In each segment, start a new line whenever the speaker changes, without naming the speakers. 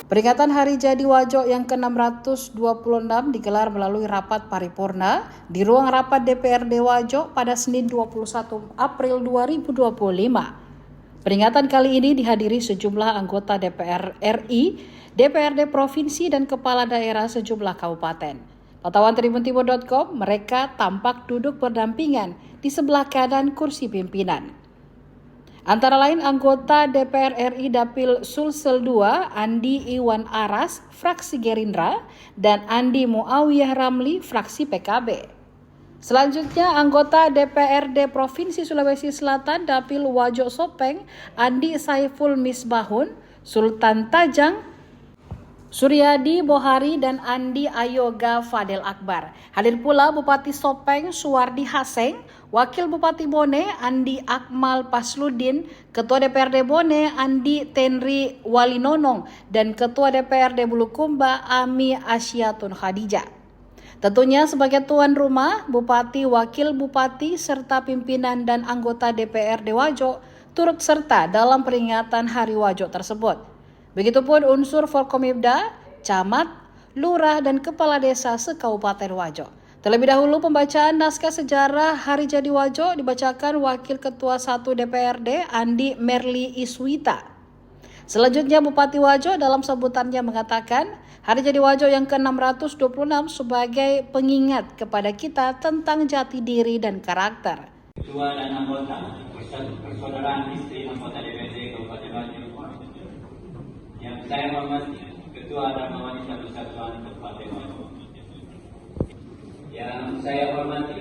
Peringatan Hari Jadi Wajo yang ke-626 digelar melalui rapat paripurna di ruang rapat DPRD Wajo pada Senin 21 April 2025. Peringatan kali ini dihadiri sejumlah anggota DPR RI, DPRD Provinsi dan kepala daerah sejumlah kabupaten. Pantauan tribuntimur.com, mereka tampak duduk berdampingan di sebelah kanan kursi pimpinan. Antara lain anggota DPR RI Dapil Sulsel II, Andi Iwan Aras, fraksi Gerindra, dan Andi Muawiyah Ramli, fraksi PKB. Selanjutnya anggota DPRD Provinsi Sulawesi Selatan Dapil Wajo Sopeng, Andi Saiful Misbahun, Sultan Tajang, Suryadi Bohari, dan Andi Ayoga Fadel Akbar. Hadir pula Bupati Sopeng Suwardi Haseng, Wakil Bupati Bone Andi Akmal Pasludin, Ketua DPRD Bone Andi Tenri Walinonong, dan Ketua DPRD Bulukumba Ami Asyatun Khadijah. Tentunya sebagai tuan rumah, Bupati, Wakil Bupati, serta pimpinan dan anggota DPRD Wajo turut serta dalam peringatan Hari Wajo tersebut. Begitupun unsur Forkomibda, Camat, Lurah, dan Kepala Desa se-Kabupaten Wajo. Terlebih dahulu pembacaan naskah sejarah Hari Jadi Wajo dibacakan Wakil Ketua 1 DPRD Andi Merli Iswita. Selanjutnya Bupati Wajo dalam sambutannya mengatakan Hari Jadi Wajo yang ke-626 sebagai pengingat kepada kita tentang jati diri dan karakter.
Ketua dan anggota persaudaraan istri anggota DPRD Kabupaten Wajo yang saya hormati, Ketua Agama Wanita Persatuan Kabupaten Wajo. Yang saya hormati,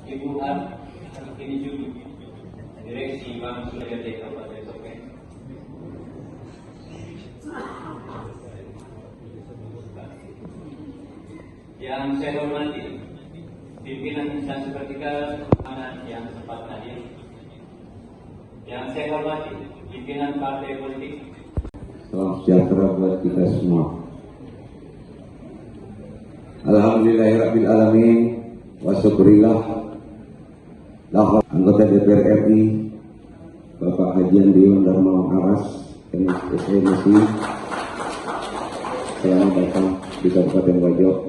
Ibu Har ini juga Direksi Bank Sulawesi Kabupaten Sopeng. Yang saya hormati, pimpinan instansi vertikal yang sempat hadir. Yang saya hormati, pimpinan partai politik.
Salam sejahtera buat kita semua. Alhamdulillahirrabbilalamin. Wa syukurillah. Anggota DPR RI Bapak Haji Andi Iwan Aras MSI, selamat datang di Kabupaten Wajo.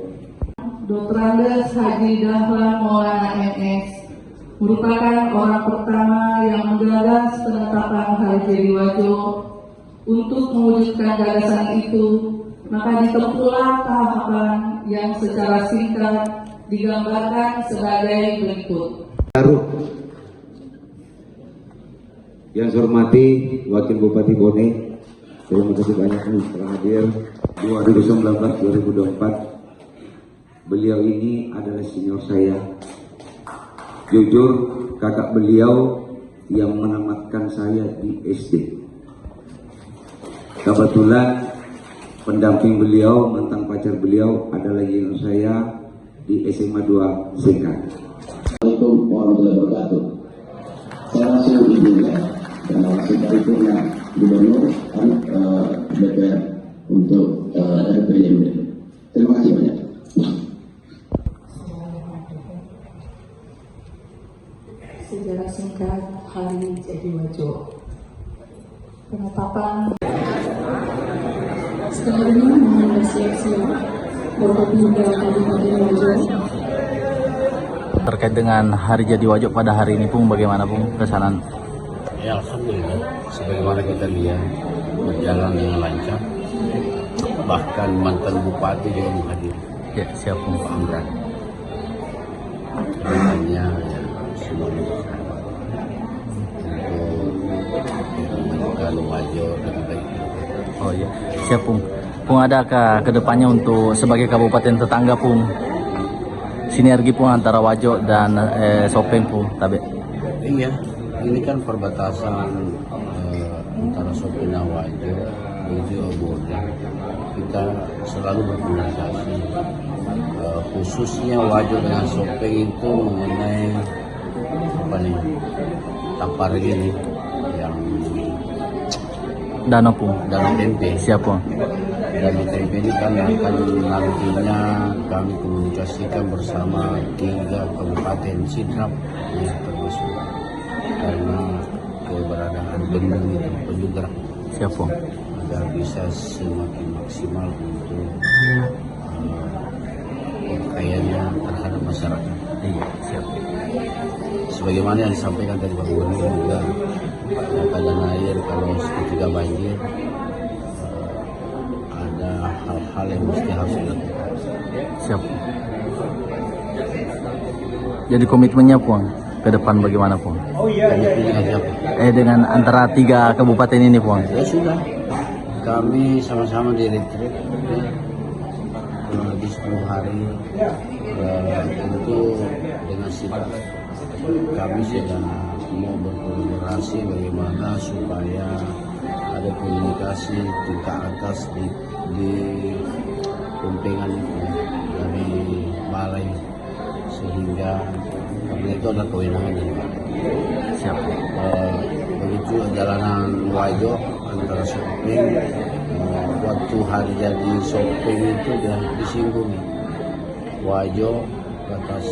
Dr. Andes Haji Dahlan Maulana MS merupakan orang pertama yang menggagas penetapan Hari Jadi Wajo. Untuk mewujudkan gagasan itu, maka ditempuhlah tahapan yang secara singkat digambarkan sebagai berikut.
Yang saya hormati Wakil Bupati Bone, terima kasih banyak telah hadir 2019-2024. Beliau ini adalah senior saya. Jujur, kakak beliau yang menamatkan saya di SD. Kebetulan pendamping beliau, mantan pacar beliau adalah junior saya di SMA 2 Singkat.
Assalamualaikum warahmatullahi wabarakatuh. Saya langsung izinnya dan langsung paripurna Gubernur DPR untuk RPJMD. Terima kasih banyak.
Sejarah singkat Hari Jadi Wajo. Penetapan sebenarnya mohon bersiap-siap Forkopimda Kabupaten Wajo.
Terkait dengan Hari Jadi Wajo pada hari ini Pung, bagaimana Pung kesanan?
Ya alhamdulillah, sebagaimana kita lihat berjalan dengan lancar. Bahkan mantan bupati juga menghadiri.
Ya, siap Pung.
Pak Amran. Hanya ya, semuanya bersama untuk menemukan Wajo lebih baik.
Oh iya, siap Pung. Pung, adakah kedepannya untuk sebagai kabupaten tetangga Pung sinergi Pung antara Wajo dan Sopeng Pung, tabe?
Iya, ini kan perbatasan antara Sopeng dan Wajo, menuju Bone. Kita selalu berkomunikasi, khususnya Wajo dengan Sopeng itu mengenai apa nih, tapar ini yang
Danau Pung.
Danau Tempe.
Siap Pung.
Danau Tempe ini kan akan nantinya kami komunikasikan bersama 3 kabupaten Sidrap yang termasuk, karena keberadaan bendung itu pendugar
Siap Pung.
agar bisa semakin maksimal untuk kayaknya terhadap masyarakat.
Iya, siap.
Sebagaimana yang disampaikan tadi Pak Gubernur juga, keadaan air kalau ketika banjir ada hal-hal yang mesti harus dilakukan.
Siap. Jadi komitmennya Pung ke depan bagaimana Pung?
Komitmennya siapa?
Dengan antara 3 kabupaten ini Pung.
Ya sudah, kami sama-sama di retreat kurang lebih 10 hari. Tentu dengan sikap kami sudah mau berkolaborasi bagaimana supaya ada komunikasi tingkat atas di Pempengan itu dari balai, sehingga karena itu ada kewenangan dari balai.
Siap.
Begitu jalanan Wajo antara Sopeng, waktu hari jadi Sopeng itu sudah disinggung Wajo batas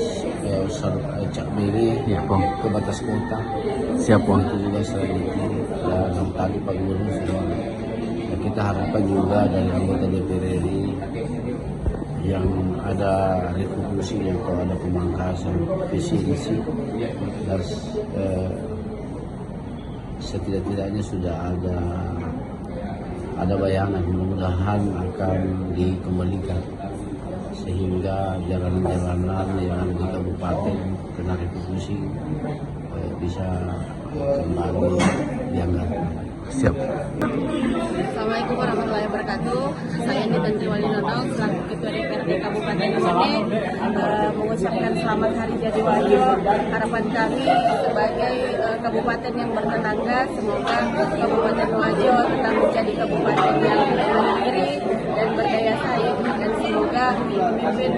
Cak Beri
Iya Pung.
ke batas kota.
Siap Pung.
Itu juga selanjutnya dan tadi Pak Gubernur sudah kita harapkan juga dari anggota DPR RI yang ada rekonstruksi atau ada pemangkasan visi misi dan setidak-tidaknya sudah ada bayangan, mudah-mudahan akan dikembalikan sehingga jalanan-jalanan yang ada di kabupaten kena rekonstruksi bisa kembali dianggarkan.
Siap.
Assalamualaikum warahmatullahi wabarakatuh. Saya Nitantri Wali Nonong selaku Ketua DPRD Kabupaten Bone mengucapkan selamat Hari Jadi Wajo. Harapan kami sebagai kabupaten yang bertetangga, semoga Kabupaten Wajo tetap menjadi kabupaten yang mandiri dan berdaya saing, dan semoga pemimpin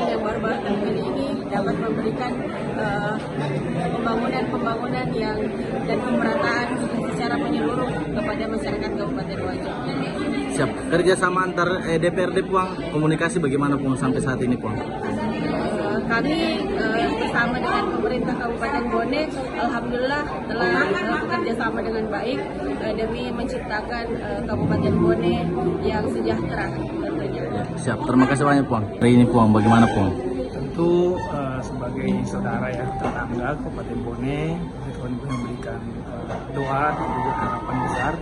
yang baru-baru terpilih ini dapat memberikan pembangunan dan pemerataan secara menyeluruh kepada masyarakat Kabupaten Wajo.
Siap. Kerjasama antar DPRD Puang, komunikasi bagaimana Puang sampai saat ini Puang?
Kami bersama dengan pemerintah Kabupaten Bone, alhamdulillah telah bekerja sama dengan baik demi menciptakan Kabupaten Bone yang sejahtera tentunya.
Siap. Terima kasih banyak Puang. Hari ini Puang, bagaimana Puang?
Tentu sebagai saudara ya, tetangga Kabupaten Bone, Tuhan memberikan doa dan juga harapan besar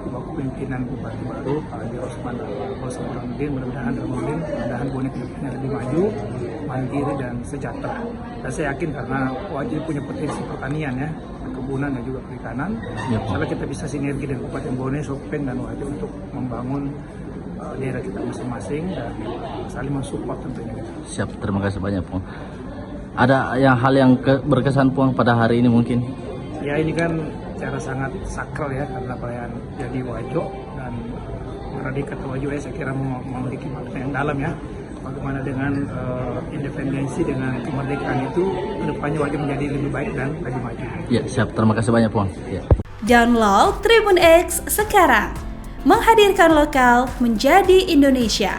bahwa kepemimpinan Bupati baru Pak Haji Osman Burhanuddin, mudah-mudahan Bone kedepannya lebih maju, mandiri dan sejahtera. Dan saya yakin karena Wajo punya potensi pertanian ya, perkebunan dan juga perikanan. Kalau kita bisa sinergi dengan Kabupaten Bone, Sopeng dan Wajo untuk membangun daerah kita masing-masing dan saling mensupport tentunya.
Siap, terima kasih banyak Puang. Ada hal yang berkesan Puang pada hari ini mungkin?
Ya ini kan cara sangat sakral ya, karena perayaan Jadi Wajo dan menjadi Ketua Wajo saya kira memiliki makna yang dalam ya. Bagaimana dengan independensi dengan kemerdekaan itu kedepannya Wajo menjadi lebih baik dan lebih maju.
Ya, siap. Terima kasih banyak Puang. Ya.
Download Tribun X sekarang. Menghadirkan lokal menjadi Indonesia.